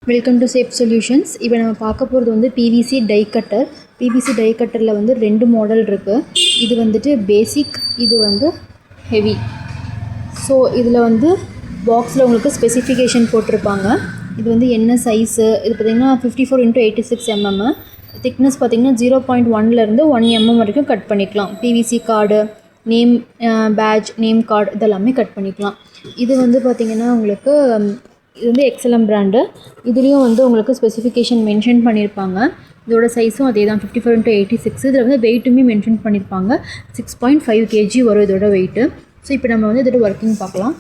Welcome to safe solutions. இப்போ நம்ம பார்க்க போகிறது வந்து PVC die cutter. PVC die கட்டரில் வந்து 2 மாடல் இருக்குது. இது வந்துட்டு பேசிக், இது வந்து ஹெவி. ஸோ இதில் வந்து பாக்ஸில் உங்களுக்கு ஸ்பெசிஃபிகேஷன் போட்டிருப்பாங்க. இது வந்து என்ன சைஸு, இது பார்த்திங்கன்னா 54x86 mm. திக்னஸ் பார்த்திங்கன்னா 0.1லேருந்து 1 mm வரைக்கும் கட் பண்ணிக்கலாம். PVC card, name patch, name card இதெல்லாமே கட் பண்ணிக்கலாம். இது வந்து பார்த்திங்கன்னா உங்களுக்கு இது வந்து எக்ஸ்எல்எம் பிராண்டு. இதுலேயும் வந்து உங்களுக்கு ஸ்பெசிஃபிகேஷன் மென்ஷன் பண்ணியிருப்பாங்க. இதோட சைஸும் அதே தான் 54x86. இதில் வந்து வெயிட்டுமே மென்ஷன் பண்ணியிருப்பாங்க. 6.5 kg வரும் இதோட வெயிட்டு. ஸோ இப்போ நம்ம வந்து இதோட ஒர்க்கிங் பார்க்கலாம்.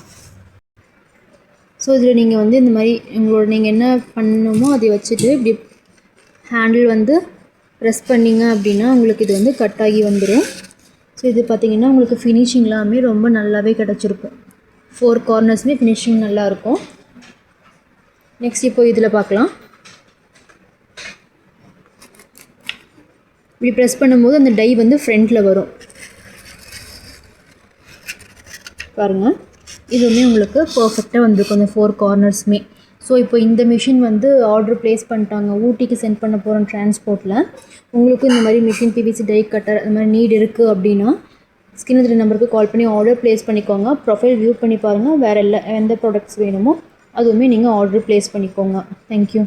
ஸோ இதில் நீங்கள் வந்து இந்த மாதிரி நீங்கள் என்ன பண்ணணுமோ அதை வச்சுட்டு இப்படி ஹேண்டில் வந்து ப்ரெஸ் பண்ணிங்க அப்படின்னா உங்களுக்கு இது வந்து கட் ஆகி வந்துடும். ஸோ இது பார்த்திங்கன்னா உங்களுக்கு ஃபினிஷிங் எல்லாமே ரொம்ப நல்லாவே கிடச்சிருக்கும். 4 கார்னர்ஸுமே ஃபினிஷிங் நல்லாயிருக்கும். நெக்ஸ்ட் இப்போ இதில் பார்க்கலாம். இப்படி ப்ரெஸ் பண்ணும்போது அந்த டை வந்து ஃப்ரண்ட்டில் வரும் பாருங்கள். இதுவுமே உங்களுக்கு பர்ஃபெக்டாக வந்துருக்கும் அந்த 4 கார்னர்ஸுமே. ஸோ இப்போ இந்த மிஷின் வந்து ஆர்டர் ப்ளேஸ் பண்ணிட்டாங்க, ஊட்டிக்கு சென்ட் பண்ண போகிறோம் டிரான்ஸ்போர்ட்டில். உங்களுக்கும் இந்த மாதிரி மிஷின் பிவிசி டை கட்டர் அந்த மாதிரி நீட் இருக்குது அப்படின்னா ஸ்கிரீனில் தெரிய நம்பருக்கு கால் பண்ணி ஆர்டர் ப்ளேஸ் பண்ணிக்கோங்க. ப்ரொஃபைல் வியூ பண்ணி பாருங்கள். வேறு எந்த ப்ராடக்ட்ஸ் வேணுமோ அதுவுமே நீங்கள் ஆர்டர் ப்ளேஸ் பண்ணிக்கோங்க. தேங்க்யூ.